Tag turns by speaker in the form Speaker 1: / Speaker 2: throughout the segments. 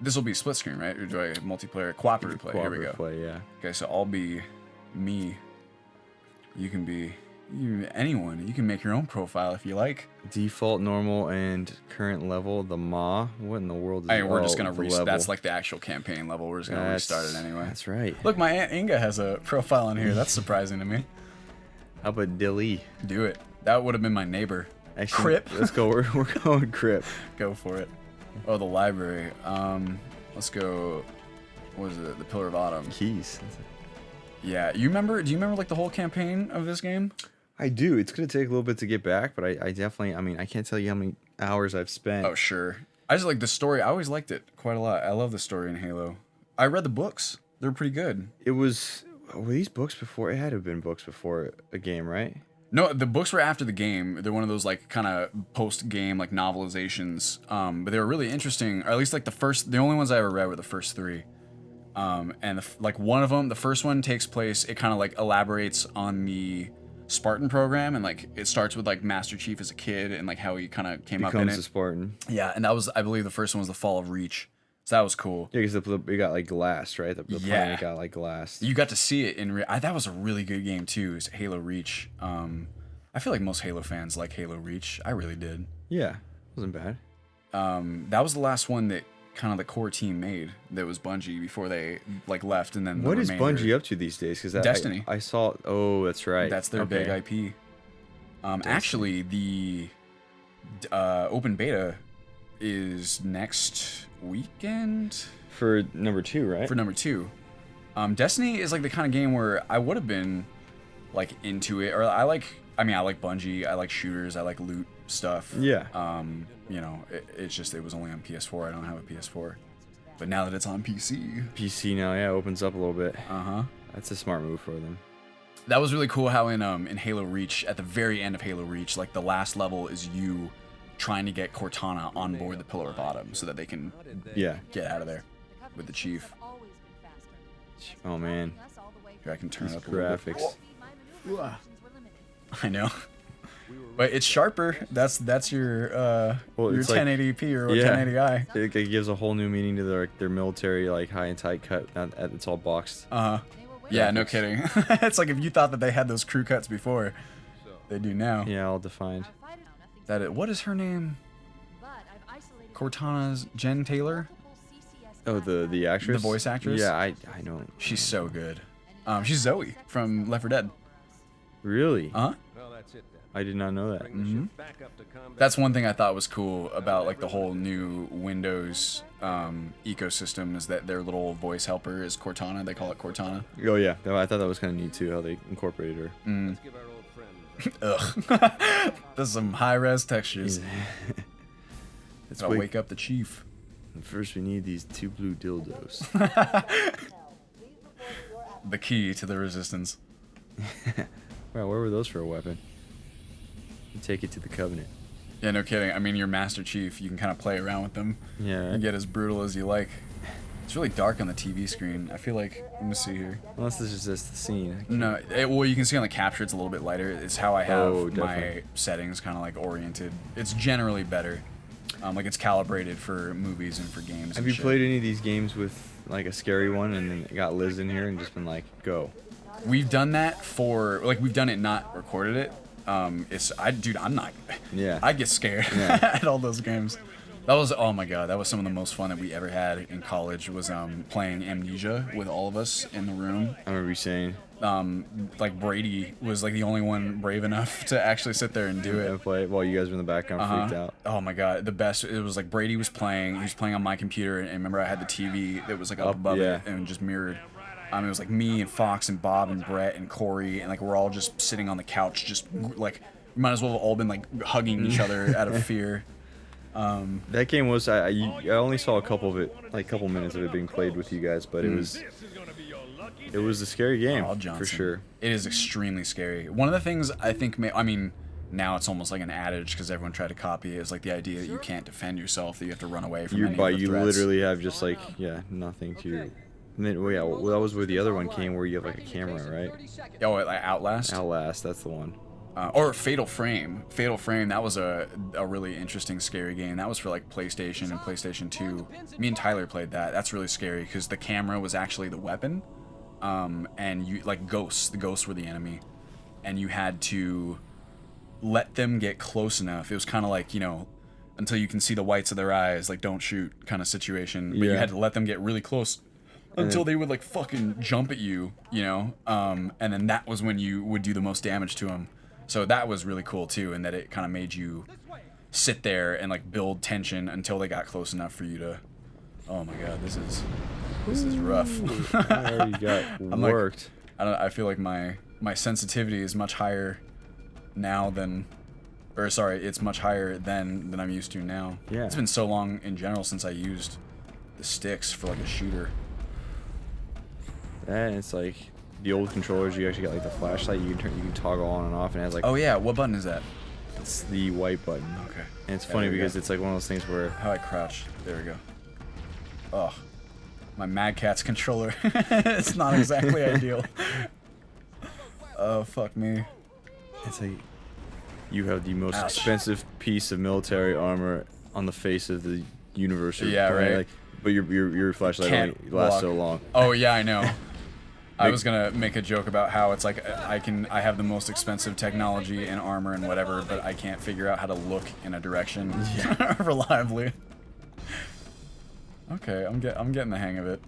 Speaker 1: This will be split screen, right? Or do I multiplayer, cooperative play? Here we go.
Speaker 2: Play, yeah.
Speaker 1: Okay, so I'll be me. You can be anyone. You can make your own profile if you like.
Speaker 2: Default, normal, and current level. The Ma. What in the world is
Speaker 1: We're just gonna
Speaker 2: restart.
Speaker 1: That's like the actual campaign level. We're just gonna restart it anyway.
Speaker 2: That's right.
Speaker 1: Look, my Aunt Inga has a profile on here. That's surprising to me.
Speaker 2: How about Dilly?
Speaker 1: Do it. That would have been my neighbor.
Speaker 2: Actually,
Speaker 1: Crip.
Speaker 2: Let's go. We're going Crip.
Speaker 1: Go for it. Oh, the library. Let's go. What is it? The Pillar of Autumn.
Speaker 2: Keys.
Speaker 1: Yeah. Do you remember like the whole campaign of this game?
Speaker 2: I do. It's gonna take a little bit to get back, but I definitely. I mean, I can't tell you how many hours I've spent.
Speaker 1: Oh, sure. I just like the story. I always liked it quite a lot. I love the story in Halo. I read the books. They're pretty good.
Speaker 2: It was. Were these books before? It had to have been books before a game, right?
Speaker 1: No, the books were after the game. They're one of those like kind of post-game like novelizations. But they were really interesting. Or at least like the only ones I ever read were the first three. And like one of them, the first one takes place. It kind of like elaborates on the Spartan program, and like it starts with like Master Chief as a kid and like how he kind of came up in it.
Speaker 2: Becomes a Spartan.
Speaker 1: Yeah, and that was, I believe, the first one was the Fall of Reach. So that was cool.
Speaker 2: Yeah, because it got like glassed, right? The planet got like glassed.
Speaker 1: You got to see it in that was a really good game too. Is Halo Reach. I feel like most Halo fans like Halo Reach. I really did.
Speaker 2: Yeah, wasn't bad.
Speaker 1: That was the last one that kind of the core team made. That was Bungie before they like left, and then
Speaker 2: what is Bungie up to these days? Because
Speaker 1: Destiny.
Speaker 2: I saw. Oh, that's right.
Speaker 1: That's their big IP. Actually, the open beta is next weekend
Speaker 2: for number 2, right?
Speaker 1: For number 2. Destiny is like the kind of game where I would have been like into it, or I like Bungie. I like shooters. I like loot stuff.
Speaker 2: Yeah.
Speaker 1: You know, it's just it was only on PS4. I don't have a PS4, but now that it's on PC
Speaker 2: now, yeah, opens up a little bit.
Speaker 1: Uh-huh.
Speaker 2: That's a smart move for them.
Speaker 1: That was really cool how in Halo Reach, at the very end of Halo Reach, like the last level is you trying to get Cortana on board the Pillar of Autumn so that they can get out of there with the Chief.
Speaker 2: Oh man.
Speaker 1: Here, I can turn up
Speaker 2: graphics.
Speaker 1: I know. But it's sharper. That's your your 1080p or 1080i.
Speaker 2: It gives a whole new meaning to their military like high and tight cut. It's all boxed.
Speaker 1: Yeah, no kidding. It's like if you thought that they had those crew cuts before, they do now.
Speaker 2: Yeah, all defined.
Speaker 1: What is her name? Cortana's Jen Taylor?
Speaker 2: Oh, the actress?
Speaker 1: The voice actress?
Speaker 2: Yeah, I know.
Speaker 1: She's so good. She's Zoe from Left 4 Dead.
Speaker 2: Really?
Speaker 1: Uh-huh.
Speaker 2: I did not know that.
Speaker 1: Mm-hmm. That's one thing I thought was cool about like the whole new Windows ecosystem is that their little voice helper is Cortana. They call it Cortana.
Speaker 2: Oh yeah, I thought that was kind of neat too how they incorporated her.
Speaker 1: Mm. Ugh. There's some high-res textures. Let's wake up the Chief.
Speaker 2: And first we need these 2 blue dildos.
Speaker 1: The key to the resistance.
Speaker 2: Wow, where were those for a weapon? You take it to the Covenant.
Speaker 1: Yeah, no kidding. I mean, you're Master Chief. You can kind of play around with them.
Speaker 2: Yeah. Right?
Speaker 1: And get as brutal as you like. It's really dark on the TV screen. I feel like, let me see here.
Speaker 2: Unless this is just the scene.
Speaker 1: No, well, you can see on the capture it's a little bit lighter. It's how I have my
Speaker 2: definitely.
Speaker 1: settings kind of like oriented. It's generally better. Like it's calibrated for movies and for games.
Speaker 2: Have you played any of these games with like a scary one and then got Liz in here and just been like, go?
Speaker 1: We've done that for, like we've done it, not recorded it. Dude, I'm not.
Speaker 2: Yeah.
Speaker 1: I get scared at all those games. That was, oh my god, that was some of the most fun that we ever had in college was playing Amnesia with all of us in the room.
Speaker 2: I remember you saying.
Speaker 1: Like Brady was like the only one brave enough to actually sit there and do it.
Speaker 2: And play it while you guys were in the background freaked out.
Speaker 1: Oh my god, the best. It was like Brady was playing. He was playing on my computer, and remember I had the TV that was like up above it and just mirrored. It was like me and Fox and Bob and Brett and Corey, and like we're all just sitting on the couch, just like we might as well have all been like hugging each other out of fear.
Speaker 2: That game was I only saw a couple of it, like a couple minutes of it being played with you guys, but it was a scary game for sure.
Speaker 1: It is extremely scary. One of the things I think, now it's almost like an adage because everyone tried to copy it, is like the idea that you can't defend yourself, that you have to run away from any of the threats.
Speaker 2: You literally have just like nothing to. And then, that was where the other one came, where you have like a camera, right?
Speaker 1: Oh, like Outlast?
Speaker 2: Outlast, that's the one.
Speaker 1: Or Fatal Frame. Fatal Frame, that was a really interesting, scary game. That was for like PlayStation and PlayStation 2. Me and Tyler played that. That's really scary because the camera was actually the weapon. And you, like ghosts, the ghosts were the enemy. And you had to let them get close enough. It was kind of like, you know, until you can see the whites of their eyes, like don't shoot kind of situation. But you had to let them get really close until they would like fucking jump at you, you know? And then that was when you would do the most damage to them. So that was really cool too, in that it kind of made you sit there and like build tension until they got close enough for you to. Oh my god, this is rough.
Speaker 2: I already got worked.
Speaker 1: I feel like my sensitivity is much higher now than, or sorry, it's much higher than I'm used to now.
Speaker 2: Yeah.
Speaker 1: It's been so long in general since I used the sticks for like a shooter.
Speaker 2: And it's like the old controllers, you actually got like the flashlight you can toggle on and off, and it has like.
Speaker 1: Oh yeah, what button is that?
Speaker 2: It's the white button.
Speaker 1: Okay.
Speaker 2: And it's funny because it's like one of those things where.
Speaker 1: How I crouch. There we go. Oh, my Mad Catz controller. It's not exactly ideal. Oh fuck me.
Speaker 2: It's like you have the most expensive piece of military armor on the face of the universe.
Speaker 1: Yeah, right.
Speaker 2: Like, but your flashlight only lasts so long.
Speaker 1: Oh yeah, I know. I was gonna make a joke about how it's like I have the most expensive technology and armor and whatever, but I can't figure out how to look in a direction reliably. Okay, I'm getting the hang of it.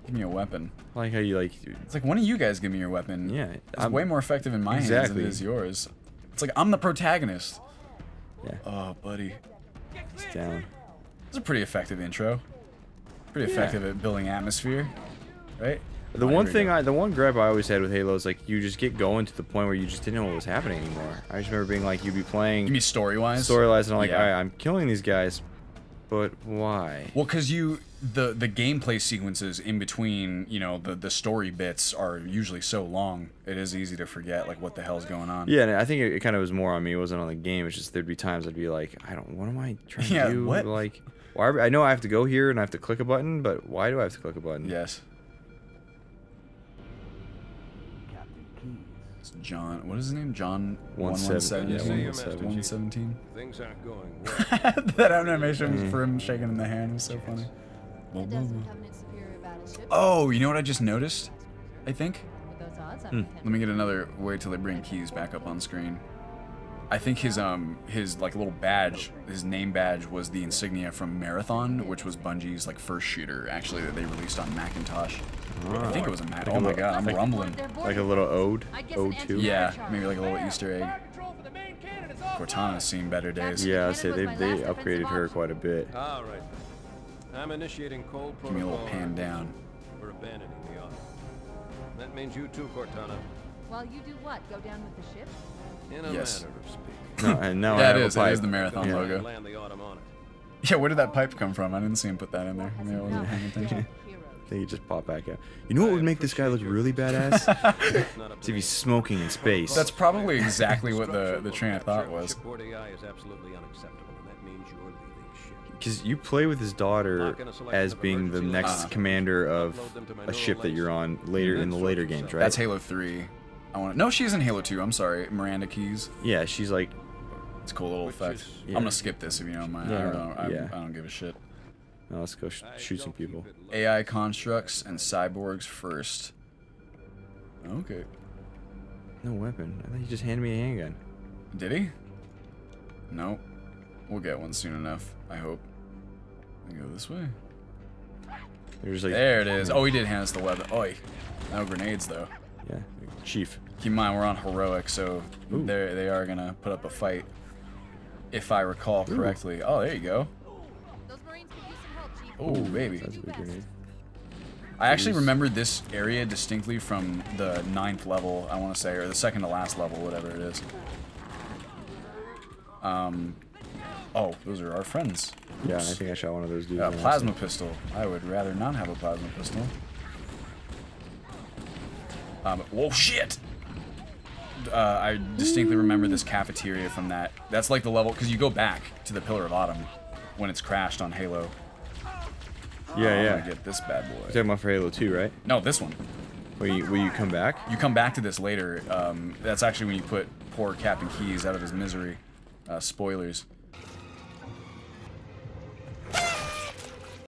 Speaker 1: Give me a weapon.
Speaker 2: I like how you like.
Speaker 1: It's like one of you guys give me your weapon.
Speaker 2: Yeah,
Speaker 1: it's way more effective in my hands than it is yours. It's like I'm the protagonist.
Speaker 2: Yeah.
Speaker 1: Oh, buddy.
Speaker 2: It's down.
Speaker 1: It's a pretty effective intro. Pretty effective at building atmosphere, right?
Speaker 2: The one gripe I always had with Halo is like you just get going to the point where you just didn't know what was happening anymore. I just remember being like, you'd be playing.
Speaker 1: You mean story-wise?
Speaker 2: Story-wise, and I'm like, all right, I'm killing these guys, but why?
Speaker 1: Well, because the gameplay sequences in between, you know, the story bits are usually so long. It is easy to forget like what the hell's going on.
Speaker 2: Yeah, and I think it kind of was more on me. It wasn't on the game. It's just there'd be times I'd be like, what am I trying to do?
Speaker 1: What?
Speaker 2: Like, why? I know I have to go here and I have to click a button, but why do I have to click a button?
Speaker 1: Yes. John, what is his name? John 117. 117.
Speaker 3: Things aren't going well.
Speaker 1: That animation for him shaking in the hand was so funny. Oh, you know what I just noticed? I think. Let me get another. Wait till they bring keys back up on screen. I think his like little badge, his name badge was the insignia from Marathon, which was Bungie's like first shooter actually that they released on Macintosh. I think it was a Mac. Oh my god, I'm rumbling.
Speaker 2: Like a little ode to.
Speaker 1: Yeah, maybe like a little Easter egg. Cortana's seen better days.
Speaker 2: Yeah, I say they upgraded her quite a bit.
Speaker 3: All right. I'm initiating cold protocol.
Speaker 1: Give me a little pan down.
Speaker 3: We're abandoning the office. That means you too, Cortana.
Speaker 4: Well, you do what? Go down with the ship?
Speaker 3: In a
Speaker 1: Yes.
Speaker 3: manner of speaking.
Speaker 2: No, and now
Speaker 1: Yeah,
Speaker 2: I
Speaker 1: it
Speaker 2: have
Speaker 1: is.
Speaker 2: a pipe.
Speaker 1: It is the Marathon logo.
Speaker 3: Land the autumn on it.
Speaker 1: Yeah, where did that pipe come from? I didn't see him put that in there. Maybe I wasn't paying attention.
Speaker 2: I think he just popped back out. You know what would make this guy look really badass? Is if he's smoking in space.
Speaker 1: That's probably exactly what the train of thought was.
Speaker 3: Shipboard AI is absolutely unacceptable, and that means you're leaving ship.
Speaker 2: Because you play with his daughter as being the next commander of a ship that you're on later in the later games, right?
Speaker 1: That's Halo 3. No, she's in Halo 2. I'm sorry, Miranda Keys.
Speaker 2: Yeah, she's like.
Speaker 1: It's a cool little effect.
Speaker 2: Yeah.
Speaker 1: I'm gonna skip this if you don't mind. I don't give a shit.
Speaker 2: No, let's go shoot some people.
Speaker 1: AI constructs and cyborgs first. Okay.
Speaker 2: No weapon. I thought you just handed me a handgun.
Speaker 1: Did he? Nope. We'll get one soon enough, I hope. We go this way.
Speaker 2: There's like.
Speaker 1: There it is. Oh, he did hand us the weapon. Oi. No grenades though.
Speaker 2: Yeah, Chief.
Speaker 1: Keep in mind we're on heroic, so they are gonna put up a fight. If I recall correctly. Oh, there you go.
Speaker 4: Those Marines could use some help, Chief.
Speaker 1: Oh, baby.
Speaker 2: That's a big grenade.
Speaker 1: I actually remember this area distinctly from the 9th level, I want to say, or the second to last level, whatever it is. Oh, those are our friends.
Speaker 2: Yeah, I think I shot one of those dudes.
Speaker 1: Plasma pistol. I would rather not have a plasma pistol. Whoa, shit! I distinctly remember this cafeteria from that. That's like the level, because you go back to the Pillar of Autumn when it's crashed on Halo.
Speaker 2: Yeah,
Speaker 1: I'm
Speaker 2: yeah.
Speaker 1: gonna get this bad boy.
Speaker 2: You're talking about for Halo 2, right?
Speaker 1: No, this one.
Speaker 2: Will you come back?
Speaker 1: You come back to this later. That's actually when you put poor Captain Keyes out of his misery. Spoilers.